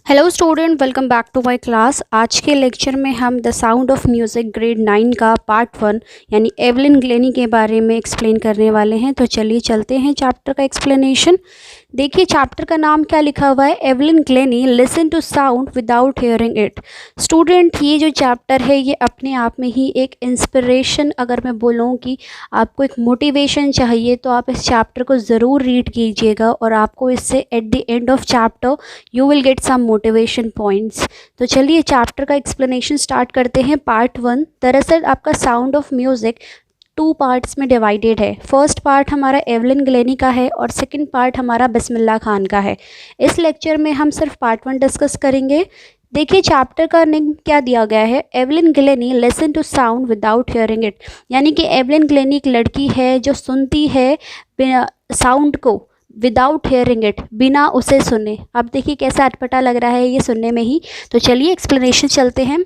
Hello student, welcome back to my class. आज के lecture में हम the sound of music grade 9 का पार्ट 1 यानी एवलिन ग्लेनी के बारे में एक्सप्लेन करने वाले हैं। तो चलिए चलते हैं चैप्टर का एक्सप्लेनेशन। देखिए चैप्टर का नाम क्या लिखा हुआ है, Evelyn Glennie listen to sound without hearing it. Student, ये जो चैप्टर है ये अपने आप में ही एक इंस्पिरेशन, अगर मैं बोलूँ कि आपको एक मोटिवेशन चाहिए तो आप इस चैप्टर को ज़रूर रीड कीजिएगा और आपको इससे at the end of chapter you will get some motivation points. तो चलिए चैप्टर का एक्सप्लेनेशन स्टार्ट करते हैं। पार्ट 1, दरअसल आपका साउंड ऑफ म्यूज़िक 2 पार्ट्स में डिवाइडेड है। फर्स्ट पार्ट हमारा एवलिन ग्लेनी का है और सेकंड पार्ट हमारा बिस्मिल्लाह खान का है। इस लेक्चर में हम सिर्फ पार्ट 1 डिस्कस करेंगे। देखिए चैप्टर का नेम क्या दिया गया है, Evelyn Glennie listen to sound without hearing it. यानी कि एवलिन ग्लेनी एक लड़की है जो सुनती है साउंड को विदाउट हेयरिंग इट, बिना उसे सुने। अब देखिए कैसा अटपटा लग रहा है ये सुनने में ही। तो चलिए एक्सप्लेनेशन चलते हैं।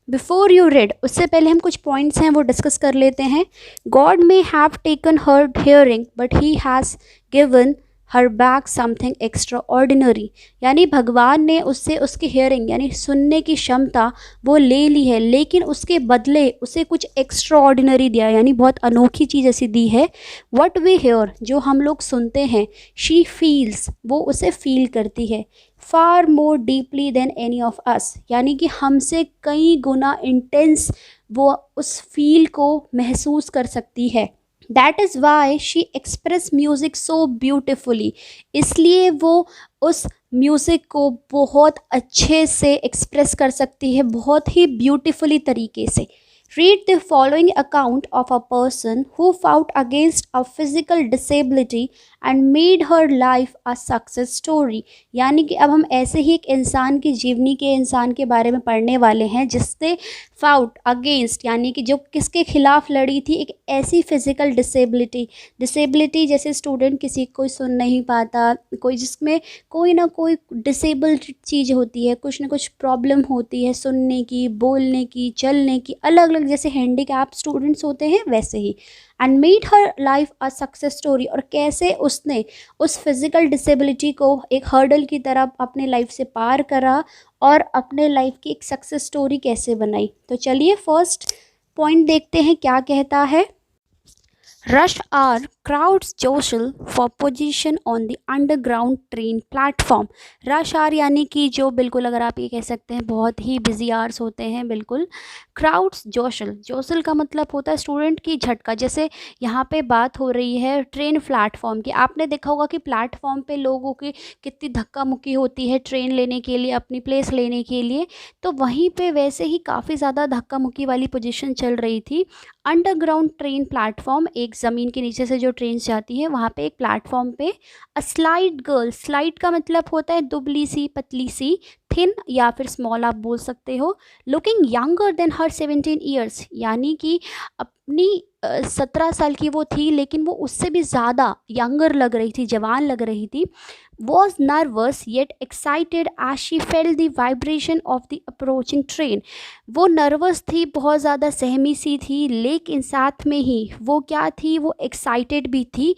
बिफोर यू रीड, उससे पहले हम कुछ पॉइंट्स हैं वो डिस्कस कर लेते हैं। God may have taken her hearing but he has given her back something extra ordinary. यानी भगवान ने उससे उसकी हियरिंग यानी सुनने की क्षमता वो ले ली है, लेकिन उसके बदले उसे कुछ एक्स्ट्रा ऑर्डिनरी दिया, यानी बहुत अनोखी चीज़ ऐसी दी है। वट वी हेयर, जो हम लोग सुनते हैं, शी फील्स, वो उसे फील करती है। Far more deeply than any of us, यानी कि हमसे कई गुना इंटेंस वो उस फील को महसूस कर सकती है। That is why she express music so beautifully, इसलिए वो उस म्यूज़िक को बहुत अच्छे से एक्सप्रेस कर सकती है, बहुत ही ब्यूटिफुली तरीके से। Read the following account of a person who fought against a physical disability and made her life a success story। यानी कि अब हम ऐसे ही एक इंसान की जीवनी के इंसान के बारे में पढ़ने वाले हैं जिसने फाउट अगेंस्ट यानी कि जो किसके खिलाफ लड़ी थी, एक ऐसी फिजिकल डिसेबिलिटी जैसे स्टूडेंट किसी कोई सुन नहीं पाता, कोई जिसमें कोई ना कोई डिसेबल्ड चीज़ होती है, कुछ ना कुछ प्रॉब्लम होती है सुनने की, बोलने की, चलने की, अलग अलग जैसे हैंडीकैप स्टूडेंट्स होते हैं वैसे ही। And made her life a success story, और कैसे उसने उस फिज़िकल डिसेबिलिटी को एक हर्डल की तरह अपने लाइफ से पार करा और अपने लाइफ की एक सक्सेस स्टोरी कैसे बनाई। तो चलिए फर्स्ट पॉइंट देखते हैं क्या कहता है। Rush or crowds jostle for position on the underground train platform. Rush or यानी कि जो बिल्कुल अगर आप ये कह सकते हैं बहुत ही बिजी आवर्स होते हैं बिल्कुल। क्राउड्स जोशल, जोशल का मतलब होता है स्टूडेंट की झटका। जैसे यहाँ पे बात हो रही है ट्रेन प्लेटफॉर्म की, आपने देखा होगा कि प्लेटफॉर्म पे लोगों की कितनी धक्का मुक्की होती है ट्रेन लेने के लिए, अपनी प्लेस लेने के लिए। तो वहीं पे वैसे ही काफ़ी ज़्यादा धक्का मुक्की वाली पोजीशन चल रही थी। अंडरग्राउंड ट्रेन प्लेटफॉर्म, एक ज़मीन के नीचे से जो ट्रेन जाती है वहाँ पे एक प्लेटफॉर्म पे अ स्लाइड गर्ल, स्लाइड का मतलब होता है दुबली सी, पतली सी, थिन या फिर स्मॉल आप बोल सकते हो। लुकिंग यंगर देन हर 17 ईयर्स, यानी कि अपनी 17 साल की वो थी लेकिन वो उससे भी ज़्यादा यंगर लग रही थी, जवान लग रही थी। Was nervous yet excited as she felt the vibration of the approaching train. वो नर्वस थी, बहुत ज़्यादा सहमी सी थी, लेकिन साथ में ही वो क्या थी, वो एक्साइटेड भी थी।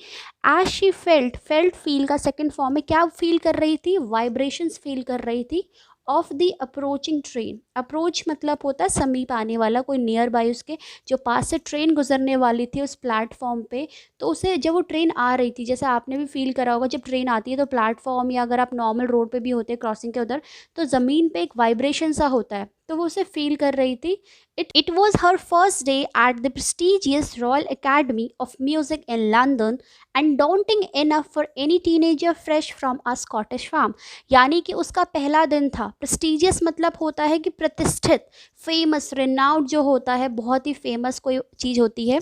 As she felt, felt feel का सेकेंड फॉर्म है, क्या फील कर रही थी, वाइब्रेशंस फील कर रही थी of the approaching train. Approach मतलब होता है समीप आने वाला, कोई नियर बाय उसके जो पास से ट्रेन गुजरने वाली थी उस प्लेटफॉर्म पे। तो उसे जब वो ट्रेन आ रही थी, जैसे आपने भी फील करा होगा जब ट्रेन आती है तो प्लेटफॉर्म या अगर आप नॉर्मल रोड पे भी होते हैं क्रॉसिंग के उधर, तो ज़मीन पे एक वाइब्रेशन सा होता है, तो वो उसे फील कर रही थी। It was her first day at the prestigious Royal Academy of Music in London and daunting enough for any teenager fresh from a Scottish farm। यानी कि उसका पहला दिन था। प्रेस्टिजियस मतलब होता है कि प्रतिष्ठित, फेमस, रिनाउंड जो होता है, बहुत ही फेमस कोई चीज़ होती है।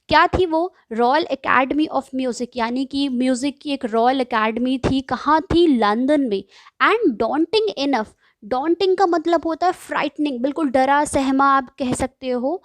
क्या थी वो, रॉयल एकेडमी ऑफ म्यूज़िक, यानी कि म्यूज़िक की एक रॉयल एकेडमी थी। कहाँ थी, लंदन में। एंड डॉन्टिंग इनफ, डॉन्टिंग का मतलब होता है फ्राइटनिंग, बिल्कुल डरा सहमा आप कह सकते हो।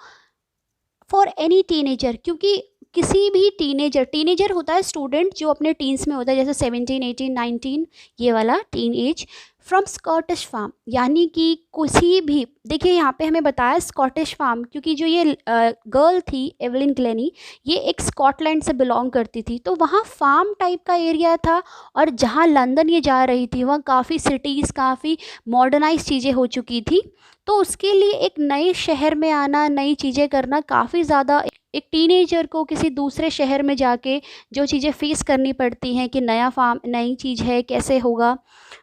फॉर एनी टीनेजर, क्योंकि किसी भी टीनेजर, टीनेजर होता है स्टूडेंट जो अपने टीन्स में होता है, जैसे 17, 18, 19, ये वाला teen age. From Scottish farm, यानी कि किसी भी, देखिए यहाँ पे हमें बताया स्कॉटिश फार्म, क्योंकि जो ये गर्ल थी एवलिन ग्लेनी, ये एक स्कॉटलैंड से बिलोंग करती थी, तो वहाँ फार्म टाइप का एरिया था। और जहाँ लंदन ये जा रही थी वहाँ काफ़ी सिटीज़, काफ़ी मॉडर्नाइज चीज़ें हो चुकी थी, तो उसके लिए एक नए शहर में आना, नई चीज़ें करना काफ़ी ज़्यादा, एक टीनेजर को किसी दूसरे शहर में जाके जो चीज़ें फेस करनी पड़ती हैं कि नया फार्म, नई चीज़ है, कैसे होगा।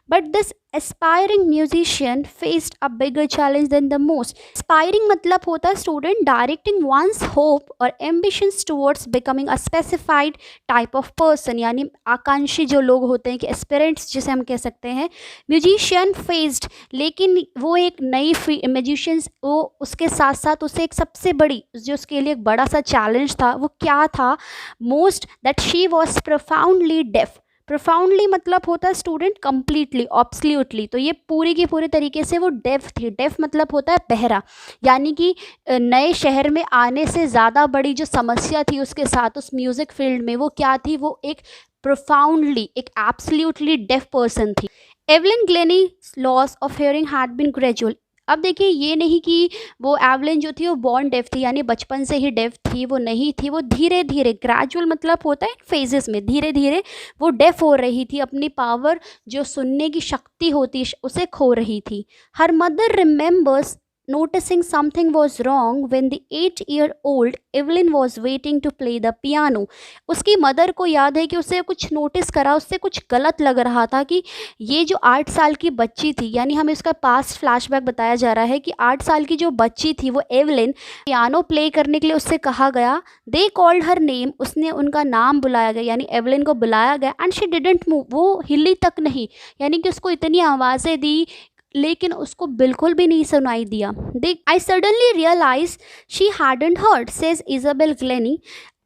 But this aspiring musician faced a bigger challenge than the most. Aspiring मतलब होता है स्टूडेंट डायरेक्टिंग वंस होप और ambitions towards becoming a specified type of person, यानी आकांक्षी जो लोग होते हैं, कि एस्पिरेंट्स जिसे हम कह सकते हैं। म्यूजिशियन फेस्ड, लेकिन वो एक नई म्यूजिशियंस, वो उसके साथ साथ उसे एक सबसे बड़ी, जो उसके लिए एक बड़ा सा चैलेंज था, वो क्या था? Most that she was profoundly deaf. Profoundly मतलब होता है स्टूडेंट कंप्लीटली, ऑब्सल्यूटली, तो ये पूरी की पूरी तरीके से वो डेफ थी। डेफ मतलब होता है बहरा, यानी कि नए शहर में आने से ज़्यादा बड़ी जो समस्या थी उसके साथ उस म्यूज़िक फील्ड में, वो क्या थी? वो एक प्रोफाउंडली, एक एब्सल्यूटली डेफ पर्सन थी। Evelyn Glennie loss of hearing had been gradual. अब देखिए, ये नहीं कि वो एवलिन जो थी वो बॉर्न डेफ थी, यानी बचपन से ही डेफ थी, वो नहीं थी। वो धीरे धीरे, ग्रेजुअल मतलब होता है फेजेस में, धीरे धीरे वो डेफ हो रही थी, अपनी पावर, जो सुनने की शक्ति होती उसे खो रही थी। Her mother remembers noticing something was wrong when the 8-year-old Evelyn was waiting to play the piano। उसकी मदर को याद है कि उसे कुछ नोटिस करा, उससे कुछ गलत लग रहा था कि ये जो 8 साल की बच्ची थी, यानी हमें इसका पास्ट फ्लैशबैक बताया जा रहा है कि 8 साल की जो बच्ची थी वो एवलिन, पियानो प्ले करने के लिए उससे कहा गया। दे कॉल्ड हर नेम, उसने उनका नाम बुलाया गया, यानी एवलिन को बुलाया गया। एंड शी डिडंट मूव, वो हिली तक नहीं, यानी कि उसको इतनी आवाज़ें दी लेकिन उसको बिल्कुल भी नहीं सुनाई दिया। देख, I suddenly realise she hadn't heard, says Isabel Glennie.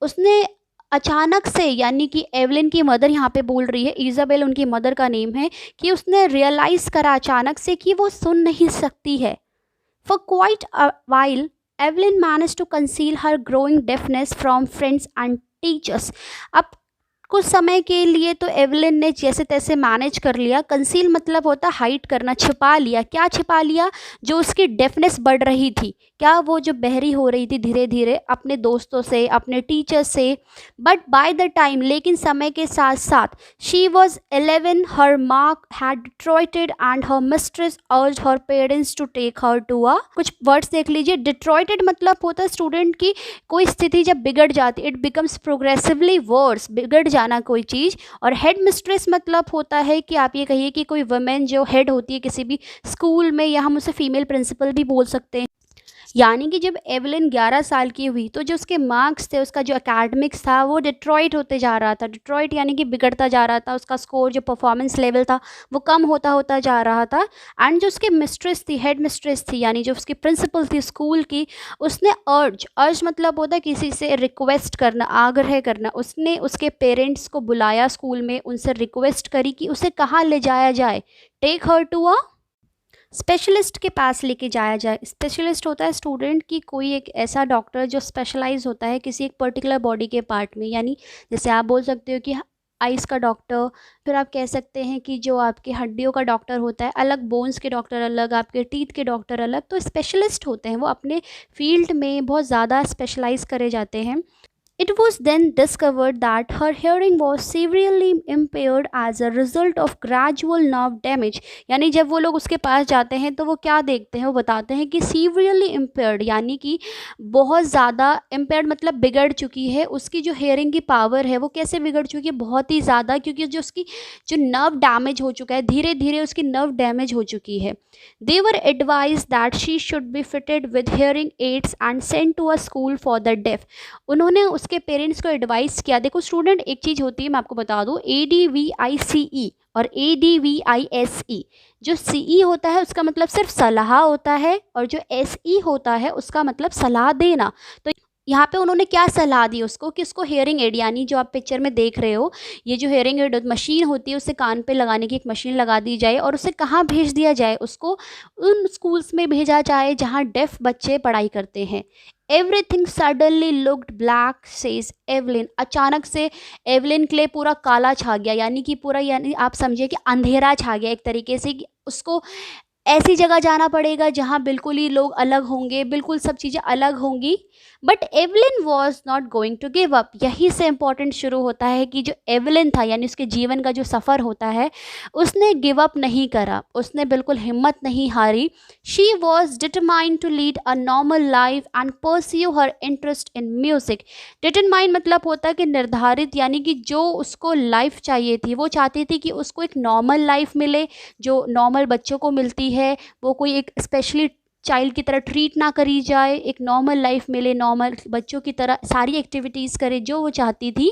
उसने अचानक से, यानी कि एवलिन की मदर यहाँ पे बोल रही है, इजाबेल उनकी मदर का नेम है, कि उसने रियलाइज़ करा अचानक से कि वो सुन नहीं सकती है। For quite a while Evelyn manage to conceal her growing deafness from friends and teachers. अब कुछ समय के लिए तो एवलिन ने जैसे तैसे मैनेज कर लिया। कंसील मतलब होता है हाइड करना, छिपा लिया। क्या छिपा लिया? जो उसकी डेफनेस बढ़ रही थी, क्या वो जो बहरी हो रही थी धीरे धीरे, अपने दोस्तों से, अपने टीचर से। बट बाय द टाइम, लेकिन समय के साथ साथ, she was 11, her mark had deteriorated and her mistress urged her parents to take her to a, कुछ वर्ड्स देख लीजिए। डिट्रॉइटेड मतलब होता है स्टूडेंट की कोई स्थिति जब बिगड़ जाती, इट बिकम्स प्रोग्रेसिवली वर्स, बिगड़ जाना कोई चीज़। और हेड मिस्ट्रेस मतलब होता है कि आप ये कहिए कि कोई वुमेन जो हेड होती है किसी भी स्कूल में, या हम उसे फीमेल प्रिंसिपल भी बोल सकते हैं। यानी कि जब एवलिन 11 साल की हुई तो जो उसके मार्क्स थे, उसका जो एकेडमिक्स था, वो डिट्रॉइट होते जा रहा था। डिट्रॉइट यानी कि बिगड़ता जा रहा था, उसका स्कोर, जो परफॉर्मेंस लेवल था वो कम होता होता जा रहा था। एंड जो उसकी मिस्ट्रेस थी, हेड मिस्ट्रेस थी, यानी जो उसकी प्रिंसिपल थी स्कूल की, उसने अर्ज मतलब होता है किसी से रिक्वेस्ट करना, आग्रह करना। उसने उसके पेरेंट्स को बुलाया स्कूल में, उनसे रिक्वेस्ट करी कि उसे कहाँ ले जाया जाए, take her to a specialist के पास लेके जाया जाए। स्पेशलिस्ट होता है स्टूडेंट की कोई एक ऐसा डॉक्टर जो स्पेशलाइज होता है किसी एक पर्टिकुलर बॉडी के पार्ट में, यानी जैसे आप बोल सकते हो कि आइज़ का डॉक्टर, फिर आप कह सकते हैं कि जो आपके हड्डियों का डॉक्टर होता है अलग, बोन्स के डॉक्टर अलग, आपके टीथ के डॉक्टर अलग। तो स्पेशलिस्ट होते हैं, वो अपने फील्ड में बहुत ज़्यादा स्पेशलाइज करे जाते हैं। It was then discovered that her hearing was severely impaired as a result of gradual nerve damage। यानी जब वो लोग उसके पास जाते हैं तो वो क्या देखते हैं, वो बताते हैं कि severely impaired, यानी कि बहुत ज़्यादा, impaired मतलब बिगड़ चुकी है। उसकी जो हेयरिंग की पावर है वो कैसे बिगड़ चुकी है? बहुत ही ज़्यादा, क्योंकि जो उसकी जो नर्व डैमेज हो चुका है, धीरे धीरे उसकी नर्व डैमेज हो चुकी है। They were advised that she should be fitted with hearing aids and sent to a school for the deaf। उन्होंने उसके पेरेंट्स को एडवाइस किया। देखो स्टूडेंट, एक चीज़ होती है, मैं आपको बता दूँ, ADVICE और ADVISE। जो CE होता है उसका मतलब सिर्फ सलाह होता है, और जो SE होता है उसका मतलब सलाह देना। तो यहाँ पे उन्होंने क्या सलाह दी उसको कि उसको हेयरिंग एड, यानी जो आप पिक्चर में देख रहे हो, ये जो हेयरिंग एड मशीन होती है उसे कान पे लगाने की एक मशीन लगा दी जाए और उसे कहाँ भेज दिया जाए, उसको उन स्कूल्स में भेजा जाए जहाँ डेफ बच्चे पढ़ाई करते हैं। Everything suddenly looked black says Evelyn. अचानक से एवलिन के लिए पूरा काला छा गया, यानी कि पूरा, यानी आप समझिए कि अंधेरा छा गया एक तरीके से, कि उसको ऐसी जगह जाना पड़ेगा जहाँ बिल्कुल ही लोग अलग होंगे, बिल्कुल सब चीज़ें अलग होंगी। But Evelyn was not going to give up. यहीं से इम्पॉर्टेंट शुरू होता है कि जो एवलिन था, यानी उसके जीवन का जो सफ़र होता है, उसने गिव अप नहीं करा, उसने बिल्कुल हिम्मत नहीं हारी। She was determined to lead a normal life and pursue her interest in music. Determined मतलब होता है कि निर्धारित, यानी कि जो उसको लाइफ चाहिए थी, वो चाहती थी कि उसको एक नॉर्मल लाइफ मिले जो नॉर्मल बच्चों को मिलती है, वो कोई एक स्पेशली चाइल्ड की तरह ट्रीट ना करी जाए, एक नॉर्मल लाइफ मिले, नॉर्मल बच्चों की तरह सारी एक्टिविटीज़ करे जो वो चाहती थी।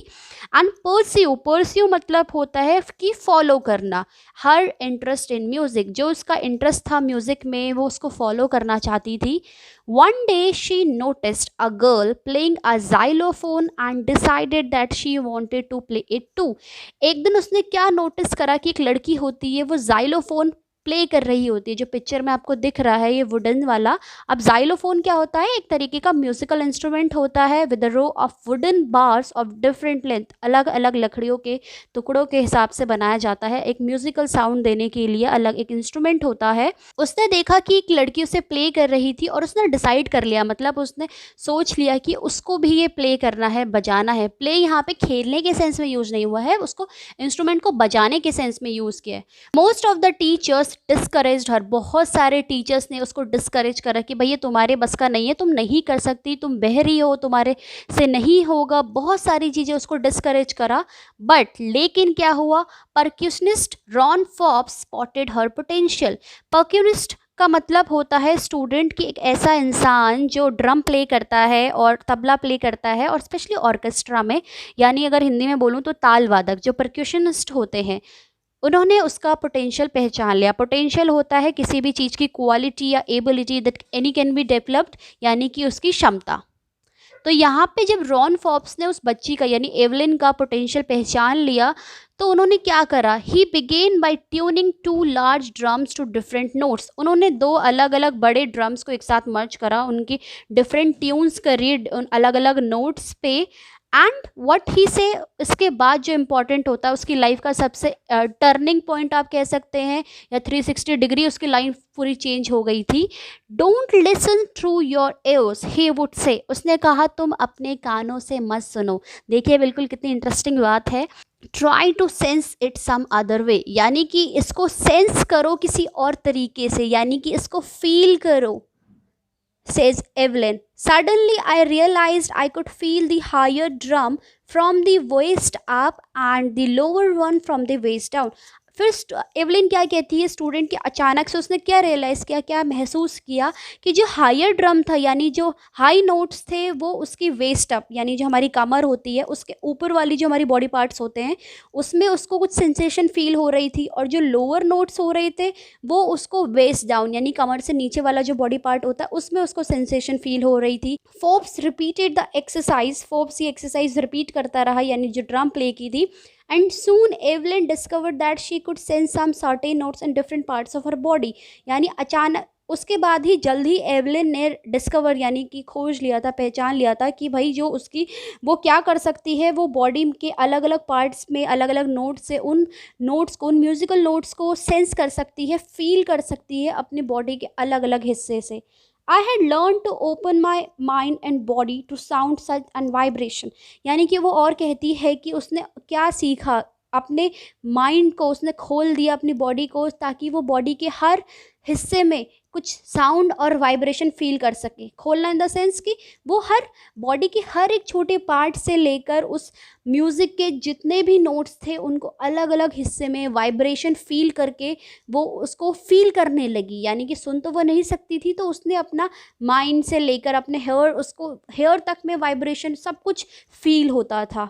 एंड परस्यू, परस्यू मतलब होता है कि फॉलो करना, हर इंटरेस्ट इन म्यूज़िक, जो उसका इंटरेस्ट था म्यूज़िक में वो उसको फॉलो करना चाहती थी। One day she noticed a girl playing a xylophone and decided that she wanted to play it too. एक दिन उसने क्या नोटिस करा कि एक लड़की होती है वो जाइलोफोन प्ले कर रही होती है, जो पिक्चर में आपको दिख रहा है ये वुडन वाला। अब जाइलोफोन क्या होता है, एक तरीके का म्यूजिकल इंस्ट्रूमेंट होता है with row of wooden bars of different length, अलग अलग लकड़ियों के टुकड़ों के हिसाब से बनाया जाता है, एक म्यूजिकल साउंड देने के लिए अलग एक इंस्ट्रूमेंट होता है। उसने देखा कि एक लड़की उसे प्ले कर रही थी और उसने डिसाइड कर लिया, मतलब उसने सोच लिया कि उसको भी ये प्ले करना है, बजाना है। प्ले यहाँ पे खेलने के सेंस में यूज नहीं हुआ है, उसको इंस्ट्रूमेंट को बजाने के सेंस में यूज किया है। Most of the teachers discouraged her, बहुत सारे टीचर्स ने उसको डिस्करेज करा कि भैया तुम्हारे बस का नहीं है, तुम नहीं कर सकती, तुम बहरी हो, तुम्हारे से नहीं होगा, बहुत सारी चीज़ें उसको डिस्करेज करा। बट लेकिन क्या हुआ, परक्यूशनिस्ट रॉन फॉप्स स्पॉटेड हर पोटेंशियल। परक्यूनिस्ट का मतलब होता है स्टूडेंट की एक ऐसा इंसान जो ड्रम प्ले करता है और तबला प्ले करता है, और स्पेशली ऑर्केस्ट्रा में, यानी अगर हिंदी में बोलूँ तो ताल वादक, जो परक्यूशनिस्ट होते हैं, उन्होंने उसका पोटेंशियल पहचान लिया। पोटेंशियल होता है किसी भी चीज़ की क्वालिटी या ability that any can be developed, यानी कि उसकी क्षमता। तो यहाँ पे जब रॉन फॉप्स ने उस बच्ची का, यानी एवलिन का पोटेंशियल पहचान लिया, तो उन्होंने क्या करा, he began by tuning two large drums to different notes. उन्होंने दो अलग अलग बड़े ड्रम्स को एक साथ मर्ज करा, उनकी डिफरेंट ट्यून्स करी उन अलग अलग नोट्स पे। एंड व्हाट ही से, इसके बाद जो इम्पोर्टेंट होता है उसकी लाइफ का सबसे टर्निंग पॉइंट आप कह सकते हैं, या 360 डिग्री उसकी लाइफ पूरी चेंज हो गई थी। Don't listen through your ears he would say, उसने कहा तुम अपने कानों से मत सुनो। देखिए बिल्कुल कितनी इंटरेस्टिंग बात है। Try to sense it some other way, यानी कि इसको सेंस करो किसी और तरीके से, यानी कि इसको फील करो। Says Evelyn. Suddenly, I realized I could feel the higher drum from the waist up and the lower one from the waist down. फिर एवलिन क्या कहती है स्टूडेंट के, अचानक से उसने क्या रियलाइज़ किया, क्या महसूस किया कि जो हायर ड्रम था, यानी जो हाई नोट्स थे, वो उसकी वेस्ट अप, यानी जो हमारी कमर होती है उसके ऊपर वाली जो हमारी बॉडी पार्ट्स होते हैं उसमें उसको कुछ सेंसेशन फील हो रही थी, और जो लोअर नोट्स हो रहे थे वो उसको वेस्ट डाउन, यानी कमर से नीचे वाला जो बॉडी पार्ट होता है उसमें उसको सेंसेशन फील हो रही थी। Forbes repeated the exercise, Forbes ये एक्सरसाइज रिपीट करता रहा, यानी जो ड्रम प्ले की थी। And soon Evelyn discovered that she could sense some certain notes in different parts of her body. यानी अचानक उसके बाद ही जल्द ही एवलिन ने डिस्कवर, यानी कि खोज लिया था, पहचान लिया था कि भाई जो उसकी, वो क्या कर सकती है, वो बॉडी के अलग अलग पार्ट्स में अलग अलग नोट से उन नोट्स को, उन म्यूजिकल नोट्स को सेंस कर सकती है, फील कर सकती है अपनी बॉडी के अलग अलग हिस्से से। I had learned to open my mind and body to sound such and vibration. यानी कि वो और कहती है कि उसने क्या सीखा, अपने माइंड को उसने खोल दिया, अपनी बॉडी को, ताकि वो बॉडी के हर हिस्से में कुछ साउंड और वाइब्रेशन फील कर सके। खोलना इन द सेंस कि वो हर बॉडी के हर एक छोटे पार्ट से लेकर उस म्यूज़िक के जितने भी नोट्स थे उनको अलग अलग हिस्से में वाइब्रेशन फील करके वो उसको फील करने लगी। यानी कि सुन तो वो नहीं सकती थी, तो उसने अपना माइंड से लेकर अपने हेयर, उसको हेयर तक में वाइब्रेशन सब कुछ फील होता था।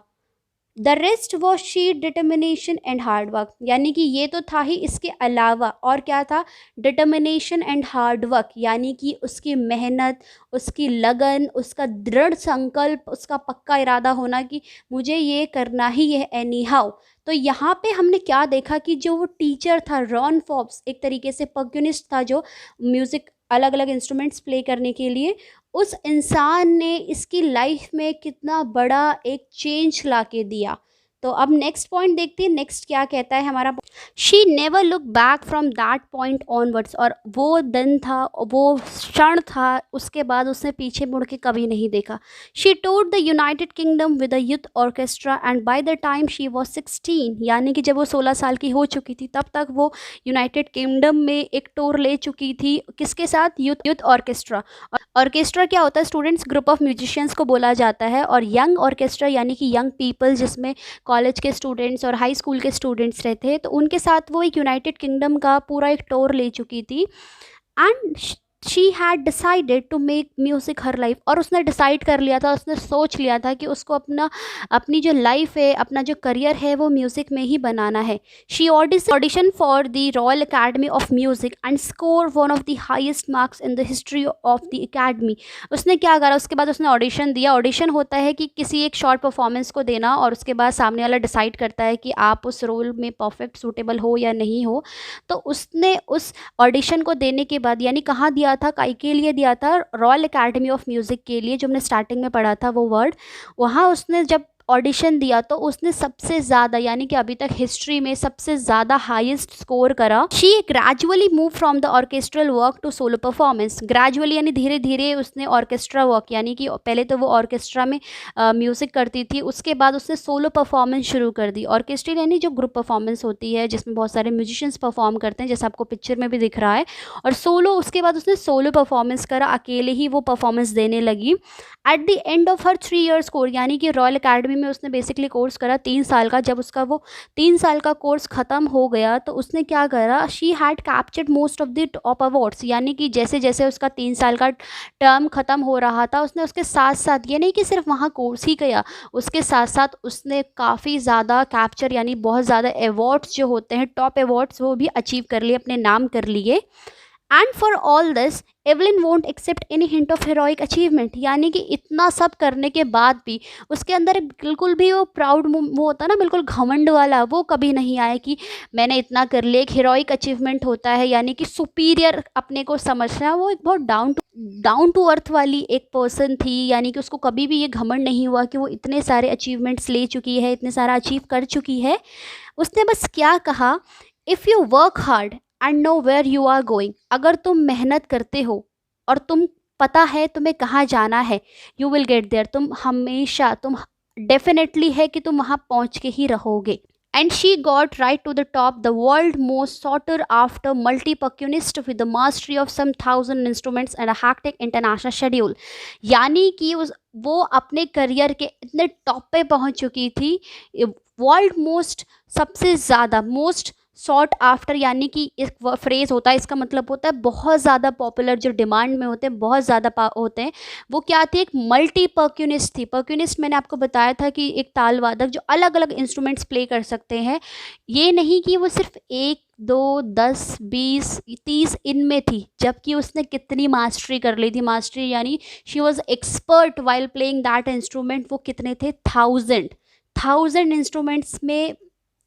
The rest was sheer determination and hard work, यानी कि ये तो था ही, इसके अलावा और क्या था, डिटर्मिनेशन एंड हार्ड वर्क, यानी कि उसकी मेहनत, उसकी लगन, उसका दृढ़ संकल्प, उसका पक्का इरादा होना कि मुझे ये करना ही है एनी हाउ। तो यहाँ पे हमने क्या देखा कि जो वो टीचर था रॉन फॉब्स, एक तरीके से परक्यूनिस्ट था जो म्यूज़िक अलग अलग इंस्ट्रूमेंट्स प्ले करने के लिए, उस इंसान ने इसकी लाइफ में कितना बड़ा एक चेंज ला के दिया। तो अब नेक्स्ट पॉइंट देखते हैं, नेक्स्ट क्या कहता है हमारा। She never look back from that point onwards, और वो दिन था, वो क्षण था, उसके बाद उसने पीछे मुड़ के कभी नहीं देखा। She toured the United Kingdom with a youth orchestra and by the time she was 16, यानी कि जब वो 16 साल की हो चुकी थी तब तक वो यूनाइटेड किंगडम में एक टूर ले चुकी थी। किसके साथ? Youth orchestra. ऑर्केस्ट्रा क्या होता है स्टूडेंट्स? ग्रुप ऑफ म्यूजिशियंस को बोला जाता है। और यंग ऑर्केस्ट्रा यानी कि यंग पीपल, जिसमें कॉलेज के स्टूडेंट्स और हाई स्कूल के स्टूडेंट्स रहते हैं, तो उनके साथ वो एक यूनाइटेड किंगडम का पूरा एक टूर ले चुकी थी। And she had decided to make music her life, और उसने डिसाइड कर लिया था, उसने सोच लिया था कि उसको अपनी जो लाइफ है, अपना जो करियर है, वो म्यूज़िक में ही बनाना है। She audition for the royal academy of music and score one of the highest marks in the history of the academy. उसने क्या करा, उसके बाद उसने ऑडिशन दिया। ऑडिशन होता है कि किसी एक शॉर्ट परफॉर्मेंस को देना, और उसके बाद सामने वाला डिसाइड करता है कि आप उस रोल में परफेक्ट सूटेबल हो या नहीं हो। तो उसने उस ऑडिशन को देने के बाद, यानी कहाँ दिया था, काई के लिए दिया था, रॉयल एकेडमी ऑफ म्यूज़िक के लिए, जो हमने स्टार्टिंग में पढ़ा था वो वर्ड। वहाँ उसने जब ऑडिशन दिया तो उसने सबसे ज़्यादा, यानी कि अभी तक हिस्ट्री में सबसे ज़्यादा हाईएस्ट स्कोर करा। She gradually move from the orchestral work to solo performance. Gradually यानी धीरे धीरे उसने ऑर्केस्ट्रा वर्क, यानी कि पहले तो वो ऑर्केस्ट्रा में म्यूज़िक करती थी, उसके बाद उसने सोलो परफॉर्मेंस शुरू कर दी। ऑर्केस्ट्रल यानी जो ग्रुप परफॉर्मेंस होती है जिसमें बहुत सारे म्यूजिशियंस परफॉर्म करते हैं, जैसे आपको पिक्चर में भी दिख रहा है। और सोलो, उसके बाद उसने सोलो परफॉर्मेंस करा, अकेले ही वो परफॉर्मेंस देने लगी। Eight the end of her 3 years course, यानी कि रॉयल अकेडमी में उसने बेसिकली कोर्स करा 3 साल का। जब उसका वो 3 साल का कोर्स ख़त्म हो गया तो उसने क्या करा, she had captured most of the top awards, यानी कि जैसे जैसे उसका 3 साल का टर्म ख़त्म हो रहा था, उसने उसके साथ साथ, ये नहीं कि सिर्फ वहाँ कोर्स ही किया, उसके साथ साथ उसने काफ़ी ज़्यादा कैप्चर, यानी बहुत ज़्यादा अवार्ड्स जो होते हैं, टॉप अवार्ड्स, वो भी अचीव कर लिए, अपने नाम कर लिए। And for all this Evelyn won't accept any hint of heroic achievement, यानी कि इतना सब करने के बाद भी उसके अंदर बिल्कुल भी वो प्राउड, वो होता है ना बिल्कुल घमंड वाला, वो कभी नहीं आया कि मैंने इतना कर लिया। एक हीरोइक अचीवमेंट होता है, यानी कि सुपीरियर अपने को समझना। वो एक बहुत डाउन टू अर्थ वाली एक पर्सन थी, यानी कि उसको कभी भी ये घमंड नहीं हुआ कि वो इतने सारे अचीवमेंट्स ले चुकी है, इतने सारा अचीव कर चुकी है। उसने बस क्या कहा, if you work hard and know where you are going, अगर तुम मेहनत करते हो और तुम पता है तुम्हें कहाँ जाना है, यू विल गेट देयर, तुम डेफिनेटली है कि तुम वहाँ पहुँच के ही रहोगे। And she got right to the top, the world most sought after multi percussionist with the mastery of some 1000 instruments and a hectic international schedule, यानी कि वो अपने करियर के इतने टॉप पे पहुँच चुकी थी। वर्ल्ड मोस्ट, सबसे ज़्यादा, मोस्ट सॉट आफ्टर, यानी कि एक फ्रेज़ होता है, इसका मतलब होता है बहुत ज़्यादा पॉपुलर, जो डिमांड में होते हैं, बहुत ज़्यादा होते हैं। वो क्या थी, एक मल्टी परक्यूनिस्ट थी। परक्यूनिस्ट मैंने आपको बताया था कि एक ताल वादक जो अलग अलग इंस्ट्रूमेंट्स प्ले कर सकते हैं। ये नहीं कि वो सिर्फ 1, 2, 10, 20, 30 इनमें थी, जबकि उसने कितनी मास्टरी कर ली थी। मास्टरी यानी she was expert while playing that instrument. वो कितने थे, 1000 इंस्ट्रूमेंट्स में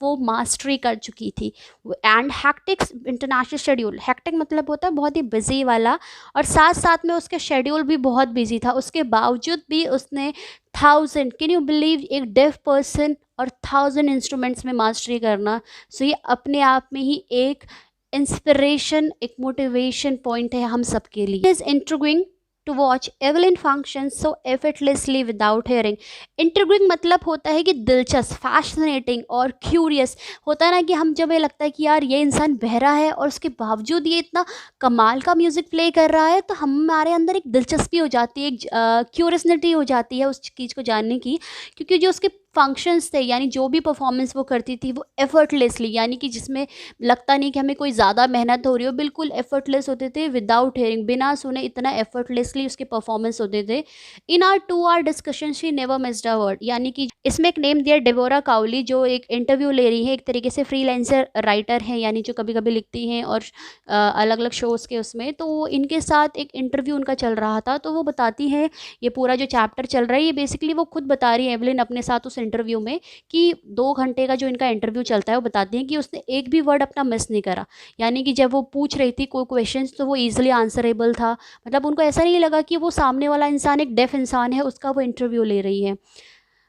वो मास्टरी कर चुकी थी। And hectic international schedule, hectic मतलब होता है बहुत ही बिजी वाला, और साथ साथ में उसका शेड्यूल भी बहुत बिजी था। उसके बावजूद भी उसने 1000, कैन यू बिलीव, एक डेफ पर्सन और 1000 इंस्ट्रूमेंट्स में मास्टरी करना। सो ये अपने आप में ही एक इंस्पिरेशन, एक मोटिवेशन पॉइंट है हम सब के लिए। Is intriguing to watch Evelyn function so effortlessly without hearing. Intriguing मतलब होता है कि दिलचस्प, फैसिनेटिंग और क्यूरियस होता है ना, कि हम जब ये लगता है कि यार ये इंसान बहरा है और उसके बावजूद ये इतना कमाल का म्यूज़िक प्ले कर रहा है, तो हमारे अंदर एक दिलचस्पी हो जाती है, एक क्यूरियसनिटी हो जाती है उस चीज़ को जानने की, क्योंकि जो उसके फंक्शंस थे, यानी जो भी परफॉर्मेंस वो करती थी वो एफर्टलेसली, यानी कि जिसमें लगता नहीं कि हमें कोई ज़्यादा मेहनत हो रही हो, बिल्कुल एफर्टलेस होते थे, विदाउट हेयरिंग, बिना सुने इतना एफर्टलेसली उसके परफॉर्मेंस होते थे। In our 2 hour discussion she never missed a word, यानी कि इसमें एक नेम दिया डेबोरा काउली, जो एक इंटरव्यू ले रही है, एक तरीके से फ्रीलांसर राइटर हैं, यानी जो कभी कभी लिखती हैं और अलग अलग शोज़ के उसमें, तो इनके साथ एक इंटरव्यू उनका चल रहा था। तो वो बताती हैं, ये पूरा जो चैप्टर चल रहा है ये बेसिकली वो खुद बता रही है एवलिन अपने साथ उस इंटरव्यू में, कि 2 घंटे का जो इनका इंटरव्यू चलता है वो बताती हैं कि उसने एक भी वर्ड अपना मिस नहीं करा, यानी कि जब वो पूछ रही थी कोई क्वेश्चन तो वो ईजिली आंसरेबल था, मतलब उनको ऐसा नहीं लगा कि वो सामने वाला इंसान एक डेफ इंसान है, उसका वो इंटरव्यू ले रही है।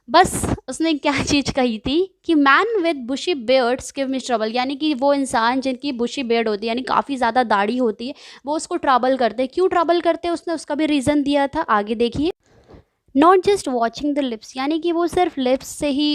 बस उसने क्या चीज़ कही थी कि man with bushy beards give me trouble, यानी कि वो इंसान जिनकी बुशी बियर्ड होती है, यानी काफ़ी ज़्यादा दाढ़ी होती है, वो उसको ट्रबल करते हैं। क्यों ट्रबल करते हैं उसने उसका भी रीज़न दिया था, आगे देखिए। Not just watching the lips, यानी कि वो सिर्फ लिप्स से ही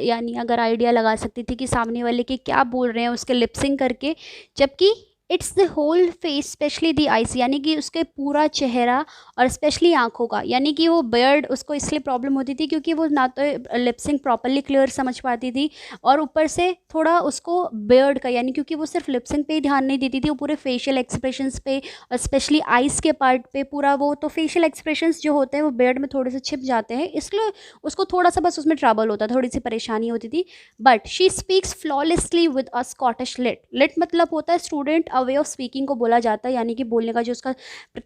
यानी अगर आइडिया लगा सकती थी कि सामने वाले के क्या बोल रहे हैं उसके लिपसिंग करके, जबकि it's the whole face especially the eyes, यानी कि उसके पूरा चेहरा और स्पेशली आंखों का, यानी कि वो बियर्ड उसको इसलिए प्रॉब्लम होती थी क्योंकि वो ना तो लिपसिंग प्रॉपरली क्लियर समझ पाती थी, और ऊपर से थोड़ा उसको बियर्ड का, यानी क्योंकि वो सिर्फ लिपसिंग पे ही ध्यान नहीं देती थी, वो पूरे फेशियल एक्सप्रेशंस पे और स्पेशली आइस के पार्ट पे पूरा, वो तो फेशियल एक्सप्रेशंस जो होते हैं वो बियर्ड में थोड़े से छिप जाते हैं, इसलिए उसको थोड़ा सा बस उसमें ट्रबल होता, थोड़ी सी परेशानी होती थी। But she speaks flawlessly with a Scottish lilt, lilt मतलब होता है student, a way of speaking को बोला जाता है, यानी कि बोलने का जो उसका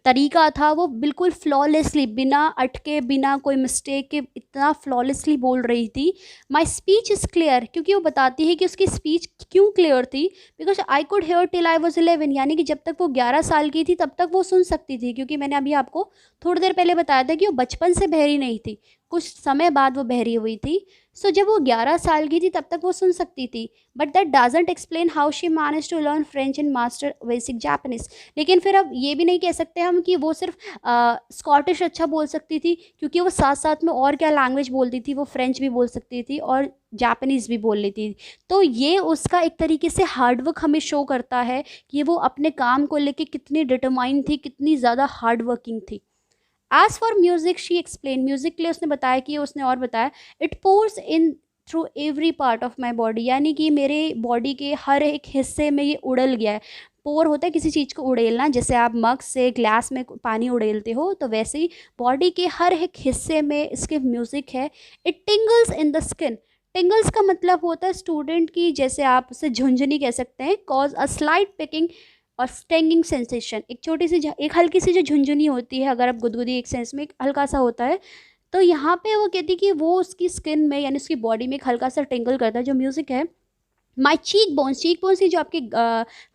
तरीका था वो बिल्कुल फ्लॉलेसली, बिना अटके, बिना कोई मिस्टेक के इतना फ्लॉलेसली बोल रही थी। माई स्पीच इज़ क्लियर, क्योंकि वो बताती है कि उसकी स्पीच क्यों क्लियर थी, because I could hair till I was 11, यानी कि जब तक वो 11 साल की थी तब तक वो सुन सकती थी, क्योंकि मैंने अभी आपको थोड़ी देर पहले बताया था कि वो बचपन से बहरी नहीं थी, कुछ समय बाद वो बहरी हुई थी। सो जब वो 11 साल की थी तब तक वो सुन सकती थी, but that doesn't explain how she manage to learn French and master basic Japanese. लेकिन फिर अब ये भी नहीं कह सकते हम कि वो सिर्फ स्कॉटिश अच्छा बोल सकती थी, क्योंकि वो साथ साथ में और क्या लैंग्वेज बोलती थी, वो फ्रेंच भी बोल सकती थी और जापानीज़ भी बोल लेती थी। तो ये उसका एक तरीके से हार्डवर्क हमें शो करता है कि वो अपने काम को लेके कितनी डिटरमाइन थी, कितनी ज़्यादा हार्ड वर्किंग थी। As for music she explain, music के लिए उसने बताया कि उसने और बताया, it pours in through every part of my body, यानी कि मेरे बॉडी के हर एक हिस्से में ये उड़ल गया है। पोर होता है किसी चीज़ को उड़ेलना, जैसे आप मग से ग्लास में पानी उड़ेलते हो, तो वैसे ही बॉडी के हर एक हिस्से में इसके म्यूज़िक है। इट टिंगल्स इन द स्किन, टिंगल्स का मतलब होता है स्टूडेंट की, जैसे आप उसे झुंझुनी कह सकते हैं, कॉज अ स्लाइट पिकिंग और स्टेंगिंग सेंसेशन, एक छोटी सी एक हल्की सी जो झुंझुनी होती है, अगर आप गुदगुदी एक सेंस में एक हल्का सा होता है, तो यहाँ पे वो कहती कि वो उसकी स्किन में यानी उसकी बॉडी में एक हल्का सा टिंगल करता है जो म्यूज़िक है। माई चीक बोन्स, चीक बोन्स ही जो आपके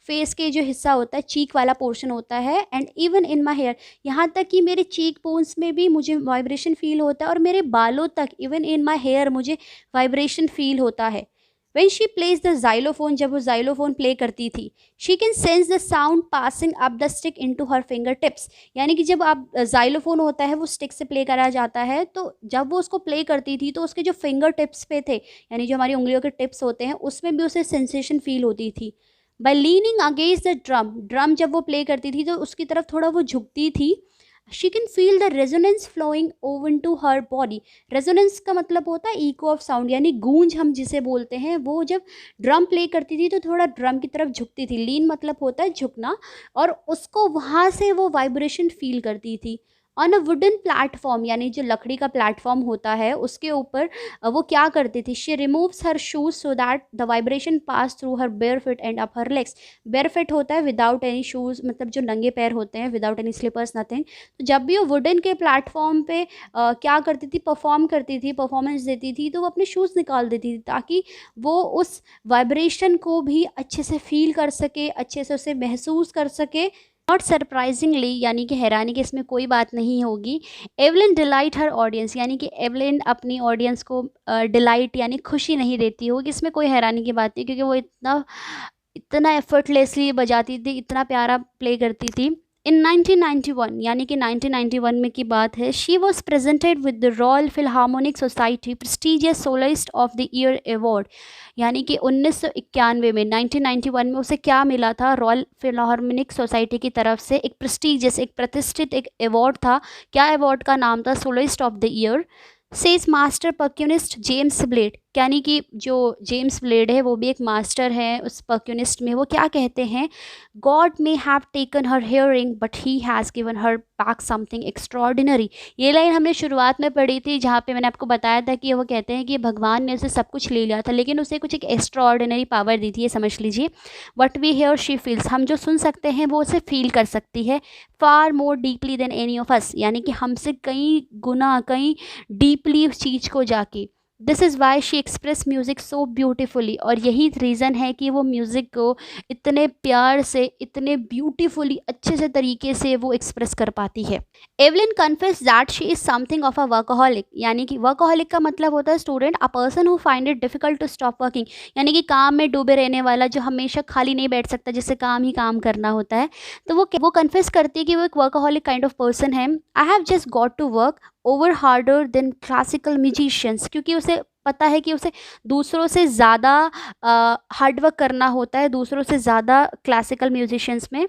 फेस के जो हिस्सा होता है, चीक वाला पोर्शन होता है, and even in my hair, यहाँ तक कि मेरे चीक बोन्स में भी मुझे वाइब्रेशन फील होता है, और मेरे बालों तक, इवन इन माई हेयर, मुझे वाइब्रेशन फील होता है। When she plays the xylophone, जब वो xylophone प्ले करती थी, she can sense the sound passing up the stick into her fingertips, यानी कि जब आप xylophone होता है वो स्टिक से प्ले करा जाता है, तो जब वो उसको प्ले करती थी तो उसके जो फिंगर टिप्स पे थे, यानी जो हमारी उंगलियों के टिप्स होते हैं, उसमें भी उसे सेंसेशन फील होती थी। By leaning against the drum, drum जब वो प्ले करती थी तो उसकी तरफ थोड़ा वो झुकती थी। She can feel the resonance flowing over to her body, resonance का मतलब होता है इको ऑफ साउंड, यानी गूंज हम जिसे बोलते हैं, वो जब ड्रम प्ले करती थी तो थोड़ा ड्रम की तरफ झुकती थी, लीन मतलब होता है झुकना, और उसको वहाँ से वो वाइब्रेशन फील करती थी। ऑन अ वुडन प्लेटफॉर्म, यानी जो लकड़ी का प्लेटफॉर्म होता है उसके ऊपर वो क्या करती थी, she removes her shoes so that the vibration pass through her bare feet and up her legs. Bare feet होता है विदाउट एनी शूज़, मतलब जो नंगे पैर होते हैं, विदाउट एनी स्लीपर्स नथिंग। तो जब भी वो वुडन के प्लेटफॉर्म पे क्या करती थी, परफॉर्म करती थी, परफॉर्मेंस देती थी, तो वो अपने शूज़ निकाल देती थी ताकि वो उस वाइब्रेशन को भी अच्छे से फील कर सके, अच्छे से उसे महसूस कर सके। नॉट सरप्राइजिंगली, यानी कि हैरानी की इसमें कोई बात नहीं होगी, एवलिन डिलाइट हर ऑडियंस, यानी कि एवलिन अपनी ऑडियंस को डिलाइट यानी खुशी नहीं देती होगी, इसमें कोई हैरानी की बात नहीं, क्योंकि वो इतना इतना एफर्टलेसली बजाती थी, इतना प्यारा प्ले करती थी। इन 1991, यानी कि 1991 में की बात है, she was presented with the royal philharmonic society prestigious soloist of the year award, यानी कि 1991 में 1991 में उसे क्या मिला था, रॉयल फिलहार्मोनिक सोसाइटी की तरफ से एक प्रेस्टिजियस, एक प्रतिष्ठित एक अवार्ड था। क्या अवार्ड का नाम था, soloist of the year. Says master percussionist James Blade, यानी कि जो जेम्स ब्लेड है वो भी एक मास्टर है उस पर्क्यूनिस्ट में। वो क्या कहते हैं, God may have taken her hearing but he has given her back something extraordinary. ये लाइन हमने शुरुआत में पढ़ी थी जहाँ पे मैंने आपको बताया था कि वो कहते हैं कि भगवान ने उसे सब कुछ ले लिया था लेकिन उसे कुछ एक एक्स्ट्रॉर्डिनरी पावर दी थी, ये समझ लीजिए। What we hear she feels, हम जो सुन सकते हैं वो उसे फील कर सकती है। Far more deeply than any of us, यानी कि हमसे कई गुना कई डीपली उस चीज़ को जाके। This is why she express music so beautifully, और यही रीज़न है कि वो म्यूज़िक को इतने प्यार से इतने ब्यूटीफुली अच्छे से तरीके से वो एक्सप्रेस कर पाती है। Evelyn confess that she is something of a workaholic, यानी कि वर्कaholic का मतलब होता है student a person who find it difficult to stop working, यानी कि काम में डूबे रहने वाला जो हमेशा खाली नहीं बैठ सकता, जिससे काम ही काम करना होता है। तो वो कन्फेस करती है कि वो एक वर्कaholic काइंड ऑफ पर्सन है। I have just got to work over harder than classical musicians, क्योंकि उसे पता है कि उसे दूसरों से ज़्यादा हार्ड वर्क करना होता है, दूसरों से ज़्यादा क्लासिकल म्यूजिशियंस में।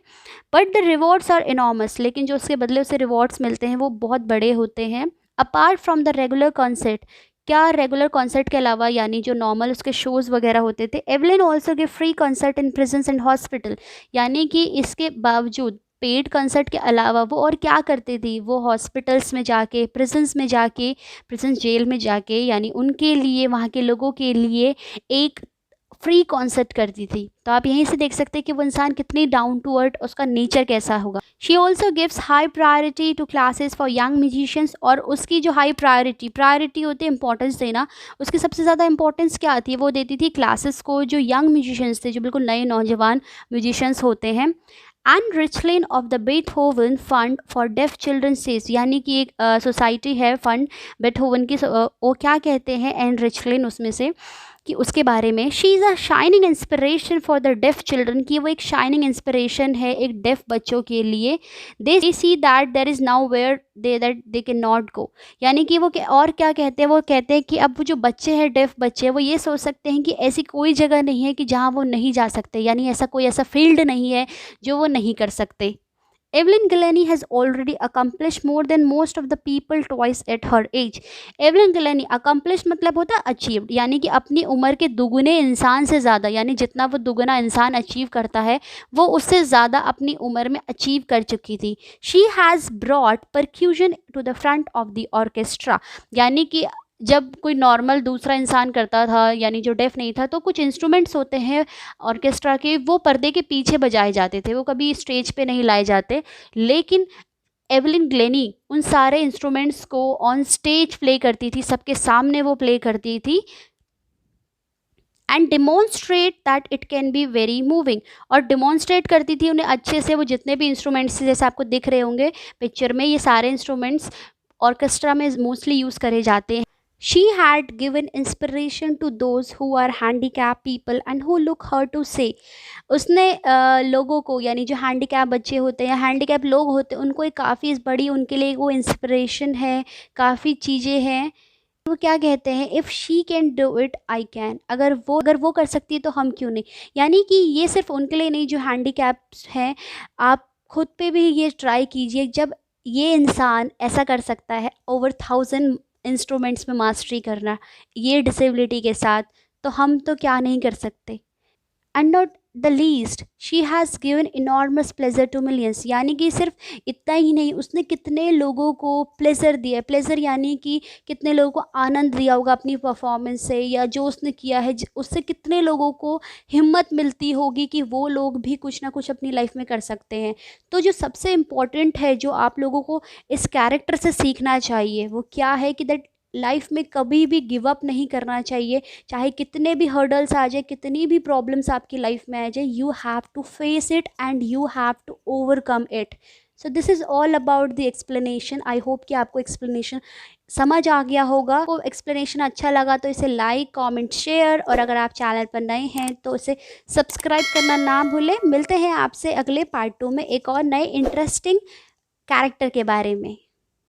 But the rewards are enormous, लेकिन जो उसके बदले उसे रिवॉर्ड्स मिलते हैं वो बहुत बड़े होते हैं। Apart from the regular concert, क्या रेगुलर कॉन्सर्ट के अलावा, यानी जो नॉर्मल उसके शोज़ वगैरह होते थे, Evelyn also give free concert in prisons and hospital, यानी कि इसके बावजूद पेड कंसर्ट के अलावा वो और क्या करती थी, वो हॉस्पिटल्स में जाके, प्रिजन्स में जाके, प्रिजन जेल में जाके, यानी उनके लिए, वहाँ के लोगों के लिए एक फ्री कॉन्सर्ट करती थी। तो आप यहीं से देख सकते हैं कि वो इंसान कितनी डाउन टू अर्थ, उसका नेचर कैसा होगा। She also gives high priority to classes for young musicians, और उसकी जो हाई प्रायोरिटी होती है इंपॉर्टेंस देना, उसकी सबसे ज़्यादा इंपॉर्टेंस क्या आती है, वो देती थी क्लासेस को जो यंग म्यूजिशियंस थे, जो बिल्कुल नए नौजवान म्यूजिशियंस होते हैं। And Richlin of the Beethoven fund for deaf children says, यानी कि एक सोसाइटी है फंड बेथहोवन की, वो क्या कहते हैं एंड रिचलिन उसमें से कि उसके बारे में, she is a shining inspiration for the deaf children, कि वो एक शाइनिंग इंस्पिरेशन है एक डेफ बच्चों के लिए। They see that there is nowhere they can not go, यानी कि वो और क्या कहते हैं, वो कहते हैं कि अब वो जो बच्चे हैं डेफ बच्चे, वो ये सोच सकते हैं कि ऐसी कोई जगह नहीं है कि जहाँ वो नहीं जा सकते, यानी ऐसा कोई ऐसा फील्ड नहीं है जो वो नहीं कर सकते। Evelyn Gilani has already accomplished more than most of the people twice at her age. Evelyn Gilani, accomplished मतलब होता है achieved, यानी कि अपनी उम्र के दुगुने इंसान से ज़्यादा, यानी जितना वो दुगुना इंसान अचीव करता है वो उससे ज़्यादा अपनी उम्र में अचीव कर चुकी थी। She has brought percussion to the front of the orchestra, यानी कि जब कोई नॉर्मल दूसरा इंसान करता था, यानी जो डेफ नहीं था, तो कुछ इंस्ट्रूमेंट्स होते हैं ऑर्केस्ट्रा के, वो पर्दे के पीछे बजाए जाते थे, वो कभी स्टेज पे नहीं लाए जाते। लेकिन एवलिन ग्लेनी उन सारे इंस्ट्रूमेंट्स को ऑन स्टेज प्ले करती थी, सबके सामने वो प्ले करती थी। And demonstrate that it can be very moving, और डिमॉन्स्ट्रेट करती थी उन्हें अच्छे से, वो जितने भी इंस्ट्रूमेंट्स जैसे आपको दिख रहे होंगे पिक्चर में, ये सारे इंस्ट्रूमेंट्स ऑर्केस्ट्रा में मोस्टली यूज़ करे जाते हैं। She had given inspiration to those who are handicapped people and who look her to say, उसने लोगों को, यानी जो हैंडीकैप बच्चे होते हैं, हैंडीकैप लोग होते हैं, उनको एक काफ़ी बड़ी, उनके लिए वो इंस्पिरेशन है, काफ़ी चीज़ें हैं। वो क्या कहते हैं, if she can do it I can, अगर वो कर सकती है तो हम क्यों नहीं, यानी कि ये सिर्फ उनके लिए नहीं जो हैंडीकैप्स हैं, आप खुद पे भी ये ट्राई कीजिए। जब ये इंसान ऐसा कर सकता है ओवर 1000 इंस्ट्रूमेंट्स में मास्टरी करना, ये डिसेबिलिटी के साथ, तो हम तो क्या नहीं कर सकते। And not the least, she has given enormous pleasure to millions, यानी कि सिर्फ इतना ही नहीं, उसने कितने लोगों को प्लेजर दिया, प्लेजर यानी कि कितने लोगों को आनंद दिया होगा अपनी परफॉर्मेंस से, या जो उसने किया है उससे कितने लोगों को हिम्मत मिलती होगी कि वो लोग भी कुछ ना कुछ अपनी लाइफ में कर सकते हैं। तो जो सबसे इम्पॉर्टेंट है, जो आप लोगों को इस कैरेक्टर से सीखना चाहिए, वो क्या है कि दैट लाइफ में कभी भी गिव अप नहीं करना चाहिए, चाहे कितने भी हर्डल्स आ जाए, कितनी भी प्रॉब्लम्स आपकी लाइफ में आ जाए, you have to face it and you have to overcome it. So this is all about the explanation. I hope कि आपको एक्सप्लेनेशन समझ आ गया होगा। आपको एक्सप्लेनेशन अच्छा लगा तो इसे लाइक, कमेंट, शेयर, और अगर आप चैनल पर नए हैं तो इसे सब्सक्राइब करना ना भूलें। मिलते हैं आपसे अगले पार्ट 2 में एक और नए इंटरेस्टिंग कैरेक्टर के बारे में।